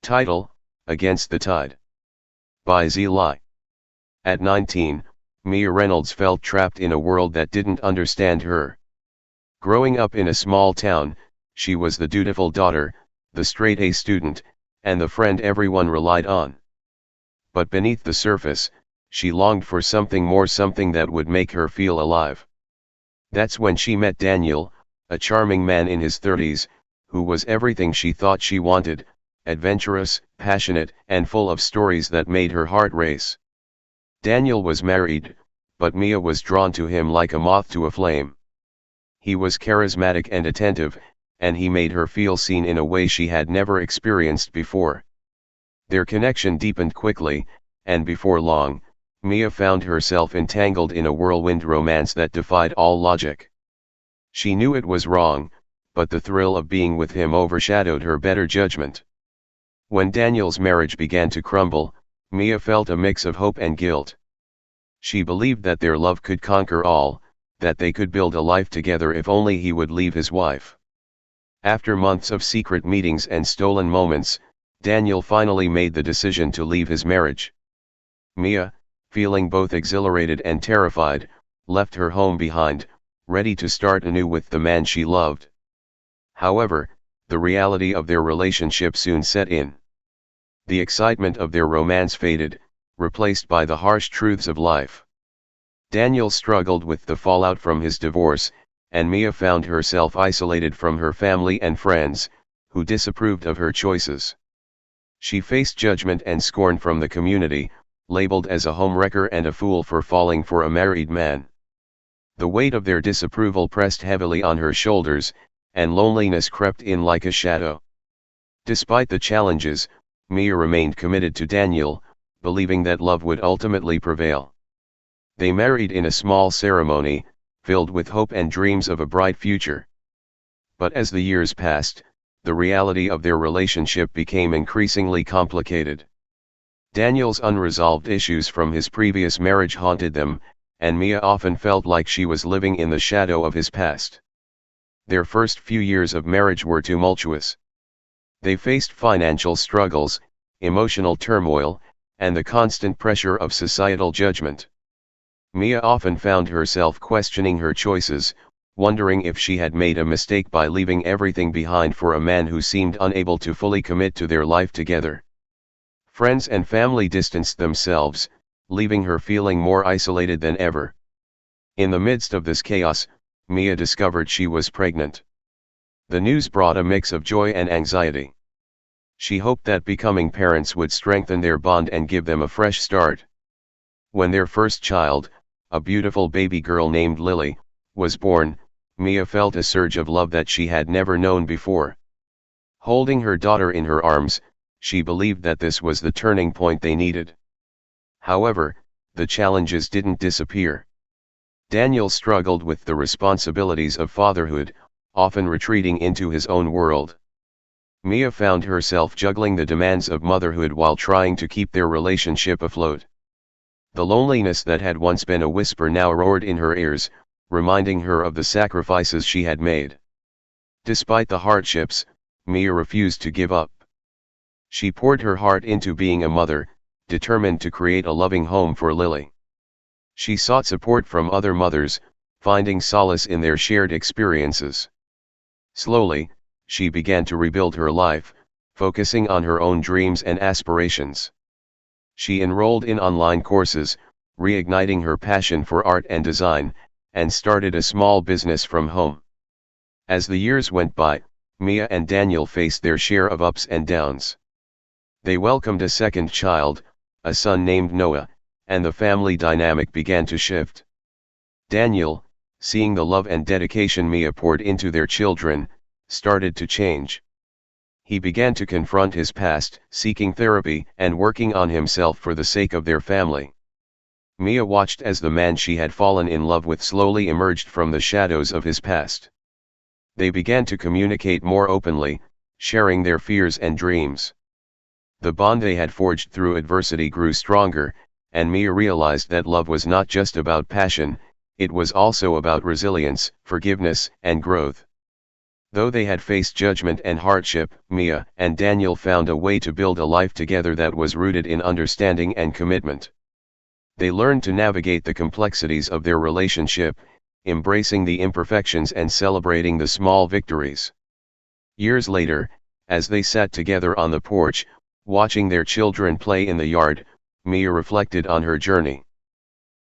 Title: Against the Tide. By Z Lai. At 19, Mia Reynolds felt trapped in a world that didn't understand her. Growing up in a small town, she was the dutiful daughter, the straight-A student, and the friend everyone relied on. But beneath the surface, she longed for something more, something that would make her feel alive. That's when she met Daniel, a charming man in his 30s, who was everything she thought she wanted: adventurous, passionate, and full of stories that made her heart race. Daniel was married, but Mia was drawn to him like a moth to a flame. He was charismatic and attentive, and he made her feel seen in a way she had never experienced before. Their connection deepened quickly, and before long, Mia found herself entangled in a whirlwind romance that defied all logic. She knew it was wrong, but the thrill of being with him overshadowed her better judgment. When Daniel's marriage began to crumble, Mia felt a mix of hope and guilt. She believed that their love could conquer all, that they could build a life together if only he would leave his wife. After months of secret meetings and stolen moments, Daniel finally made the decision to leave his marriage. Mia, feeling both exhilarated and terrified, left her home behind, ready to start anew with the man she loved. However, the reality of their relationship soon set in. The excitement of their romance faded, replaced by the harsh truths of life. Daniel struggled with the fallout from his divorce, and Mia found herself isolated from her family and friends, who disapproved of her choices. She faced judgment and scorn from the community, labeled as a homewrecker and a fool for falling for a married man. The weight of their disapproval pressed heavily on her shoulders, and loneliness crept in like a shadow. Despite the challenges, Mia remained committed to Daniel, believing that love would ultimately prevail. They married in a small ceremony, filled with hope and dreams of a bright future. But as the years passed, the reality of their relationship became increasingly complicated. Daniel's unresolved issues from his previous marriage haunted them, and Mia often felt like she was living in the shadow of his past. Their first few years of marriage were tumultuous. They faced financial struggles, emotional turmoil, and the constant pressure of societal judgment. Mia often found herself questioning her choices, wondering if she had made a mistake by leaving everything behind for a man who seemed unable to fully commit to their life together. Friends and family distanced themselves, leaving her feeling more isolated than ever. In the midst of this chaos, Mia discovered she was pregnant. The news brought a mix of joy and anxiety. She hoped that becoming parents would strengthen their bond and give them a fresh start. When their first child, a beautiful baby girl named Lily, was born, Mia felt a surge of love that she had never known before. Holding her daughter in her arms, she believed that this was the turning point they needed. However, the challenges didn't disappear. Daniel struggled with the responsibilities of fatherhood, often retreating into his own world. Mia found herself juggling the demands of motherhood while trying to keep their relationship afloat. The loneliness that had once been a whisper now roared in her ears, reminding her of the sacrifices she had made. Despite the hardships, Mia refused to give up. She poured her heart into being a mother, determined to create a loving home for Lily. She sought support from other mothers, finding solace in their shared experiences. Slowly, she began to rebuild her life, focusing on her own dreams and aspirations. She enrolled in online courses, reigniting her passion for art and design, and started a small business from home. As the years went by, Mia and Daniel faced their share of ups and downs. They welcomed a second child, a son named Noah, and the family dynamic began to shift. Daniel, seeing the love and dedication Mia poured into their children, started to change. He began to confront his past, seeking therapy and working on himself for the sake of their family. Mia watched as the man she had fallen in love with slowly emerged from the shadows of his past. They began to communicate more openly, sharing their fears and dreams. The bond they had forged through adversity grew stronger, and Mia realized that love was not just about passion, it was also about resilience, forgiveness, and growth. Though they had faced judgment and hardship, Mia and Daniel found a way to build a life together that was rooted in understanding and commitment. They learned to navigate the complexities of their relationship, embracing the imperfections and celebrating the small victories. Years later, as they sat together on the porch, watching their children play in the yard, Mia reflected on her journey.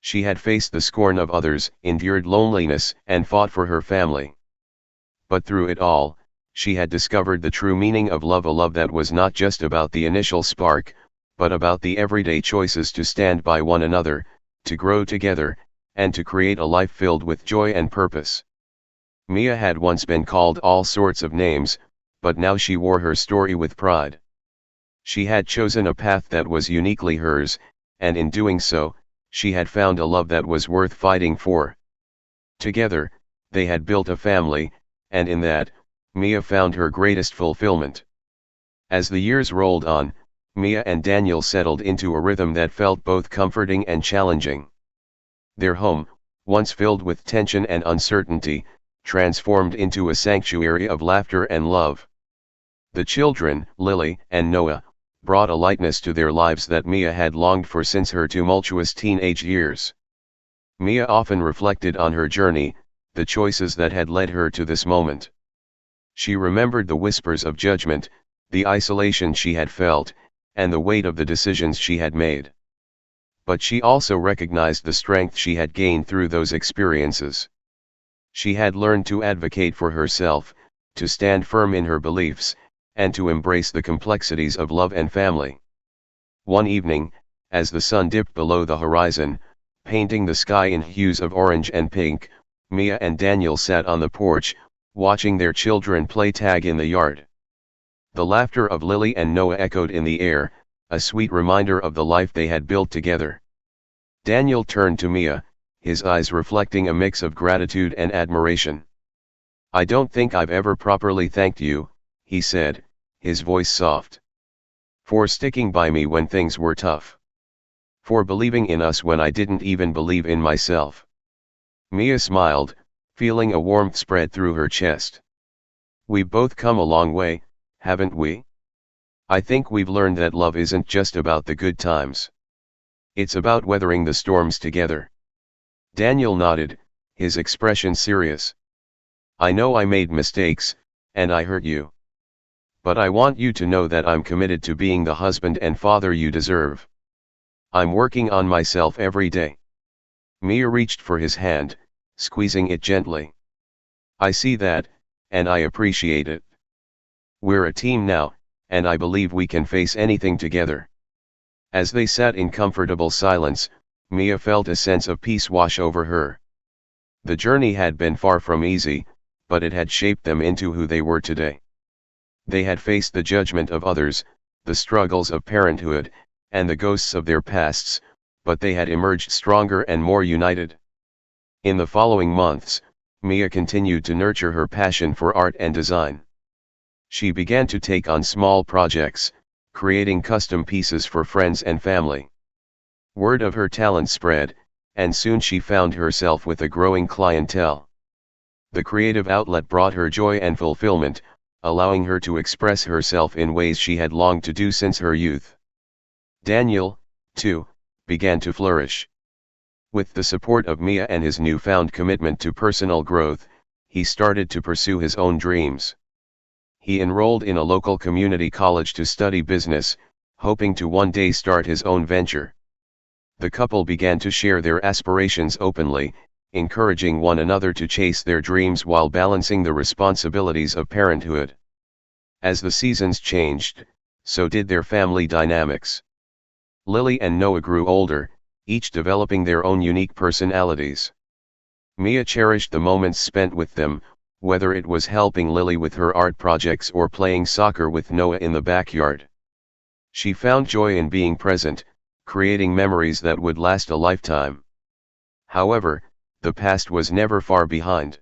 She had faced the scorn of others, endured loneliness, and fought for her family. But through it all, she had discovered the true meaning of love, a love that was not just about the initial spark, but about the everyday choices to stand by one another, to grow together, and to create a life filled with joy and purpose. Mia had once been called all sorts of names, but now she wore her story with pride. She had chosen a path that was uniquely hers, and in doing so, she had found a love that was worth fighting for. Together, they had built a family, and in that, Mia found her greatest fulfillment. As the years rolled on, Mia and Daniel settled into a rhythm that felt both comforting and challenging. Their home, once filled with tension and uncertainty, transformed into a sanctuary of laughter and love. The children, Lily and Noah, brought a lightness to their lives that Mia had longed for since her tumultuous teenage years. Mia often reflected on her journey, the choices that had led her to this moment. She remembered the whispers of judgment, the isolation she had felt, and the weight of the decisions she had made. But she also recognized the strength she had gained through those experiences. She had learned to advocate for herself, to stand firm in her beliefs, and to embrace the complexities of love and family. One evening, as the sun dipped below the horizon, painting the sky in hues of orange and pink, Mia and Daniel sat on the porch, watching their children play tag in the yard. The laughter of Lily and Noah echoed in the air, a sweet reminder of the life they had built together. Daniel turned to Mia, his eyes reflecting a mix of gratitude and admiration. "I don't think I've ever properly thanked you," he said, his voice soft. "For sticking by me when things were tough. For believing in us when I didn't even believe in myself." Mia smiled, feeling a warmth spread through her chest. "We've both come a long way, haven't we? I think we've learned that love isn't just about the good times. It's about weathering the storms together." Daniel nodded, his expression serious. "I know I made mistakes, and I hurt you. But I want you to know that I'm committed to being the husband and father you deserve. I'm working on myself every day." Mia reached for his hand, squeezing it gently. "I see that, and I appreciate it. We're a team now, and I believe we can face anything together." As they sat in comfortable silence, Mia felt a sense of peace wash over her. The journey had been far from easy, but it had shaped them into who they were today. They had faced the judgment of others, the struggles of parenthood, and the ghosts of their pasts, but they had emerged stronger and more united. In the following months, Mia continued to nurture her passion for art and design. She began to take on small projects, creating custom pieces for friends and family. Word of her talent spread, and soon she found herself with a growing clientele. The creative outlet brought her joy and fulfillment, allowing her to express herself in ways she had longed to do since her youth. Daniel, too, began to flourish. With the support of Mia and his newfound commitment to personal growth, he started to pursue his own dreams. He enrolled in a local community college to study business, hoping to one day start his own venture. The couple began to share their aspirations openly, encouraging one another to chase their dreams while balancing the responsibilities of parenthood. As the seasons changed, so did their family dynamics. Lily and Noah grew older, each developing their own unique personalities. Mia cherished the moments spent with them, whether it was helping Lily with her art projects or playing soccer with Noah in the backyard. She found joy in being present, creating memories that would last a lifetime. However, the past was never far behind.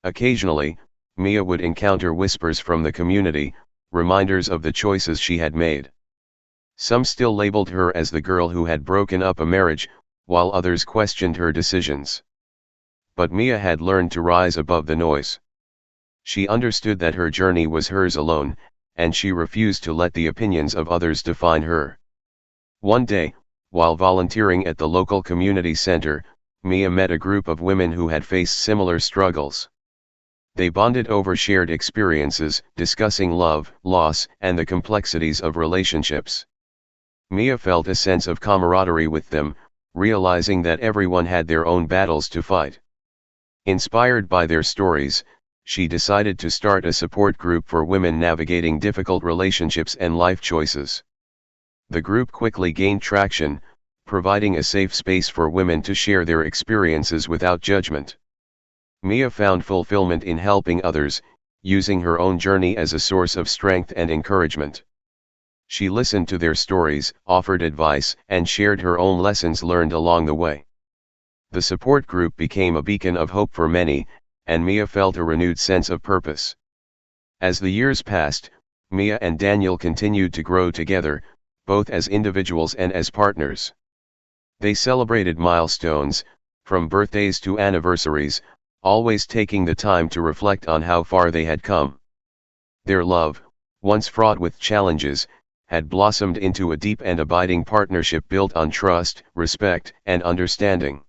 Occasionally, Mia would encounter whispers from the community, reminders of the choices she had made. Some still labeled her as the girl who had broken up a marriage, while others questioned her decisions. But Mia had learned to rise above the noise. She understood that her journey was hers alone, and she refused to let the opinions of others define her. One day, while volunteering at the local community center, Mia met a group of women who had faced similar struggles. They bonded over shared experiences, discussing love, loss, and the complexities of relationships. Mia felt a sense of camaraderie with them, realizing that everyone had their own battles to fight. Inspired by their stories, she decided to start a support group for women navigating difficult relationships and life choices. The group quickly gained traction, providing a safe space for women to share their experiences without judgment. Mia found fulfillment in helping others, using her own journey as a source of strength and encouragement. She listened to their stories, offered advice, and shared her own lessons learned along the way. The support group became a beacon of hope for many, and Mia felt a renewed sense of purpose. As the years passed, Mia and Daniel continued to grow together, both as individuals and as partners. They celebrated milestones, from birthdays to anniversaries, always taking the time to reflect on how far they had come. Their love, once fraught with challenges, had blossomed into a deep and abiding partnership built on trust, respect, and understanding.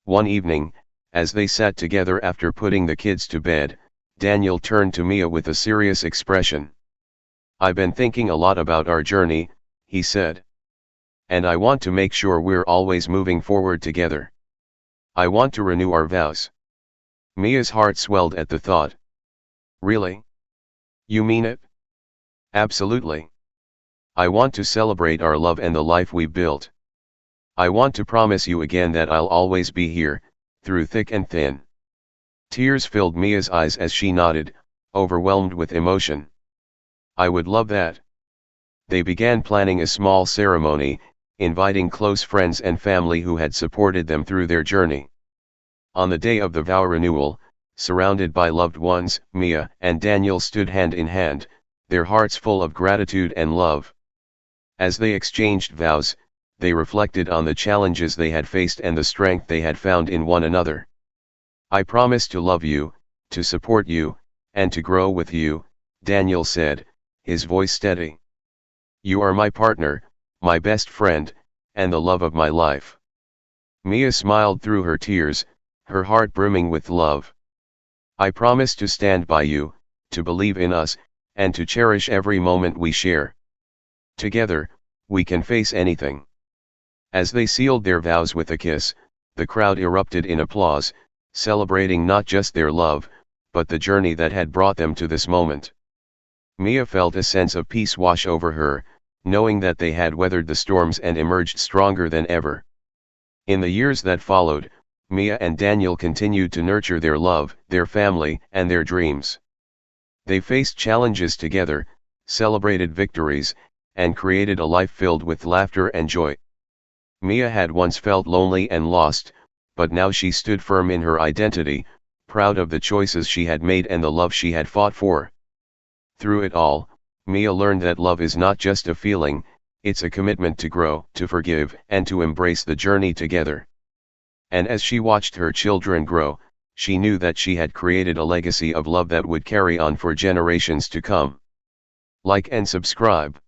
One evening, as they sat together after putting the kids to bed, Daniel turned to Mia with a serious expression. "I've been thinking a lot about our journey," he said. "And I want to make sure we're always moving forward together. I want to renew our vows." Mia's heart swelled at the thought. "Really? You mean it?" "Absolutely. I want to celebrate our love and the life we built. I want to promise you again that I'll always be here, through thick and thin." Tears filled Mia's eyes as she nodded, overwhelmed with emotion. "I would love that." They began planning a small ceremony, inviting close friends and family who had supported them through their journey. On the day of the vow renewal, surrounded by loved ones, Mia and Daniel stood hand in hand, their hearts full of gratitude and love. As they exchanged vows, they reflected on the challenges they had faced and the strength they had found in one another. "I promise to love you, to support you, and to grow with you," Daniel said, his voice steady. "You are my partner, my best friend, and the love of my life." Mia smiled through her tears, her heart brimming with love. "I promise to stand by you, to believe in us, and to cherish every moment we share. Together, we can face anything." As they sealed their vows with a kiss, the crowd erupted in applause, celebrating not just their love, but the journey that had brought them to this moment. Mia felt a sense of peace wash over her, knowing that they had weathered the storms and emerged stronger than ever. In the years that followed, Mia and Daniel continued to nurture their love, their family, and their dreams. They faced challenges together, celebrated victories, and created a life filled with laughter and joy. Mia had once felt lonely and lost, but now she stood firm in her identity, proud of the choices she had made and the love she had fought for. Through it all, Mia learned that love is not just a feeling, it's a commitment to grow, to forgive, and to embrace the journey together. And as she watched her children grow, she knew that she had created a legacy of love that would carry on for generations to come. Like and subscribe.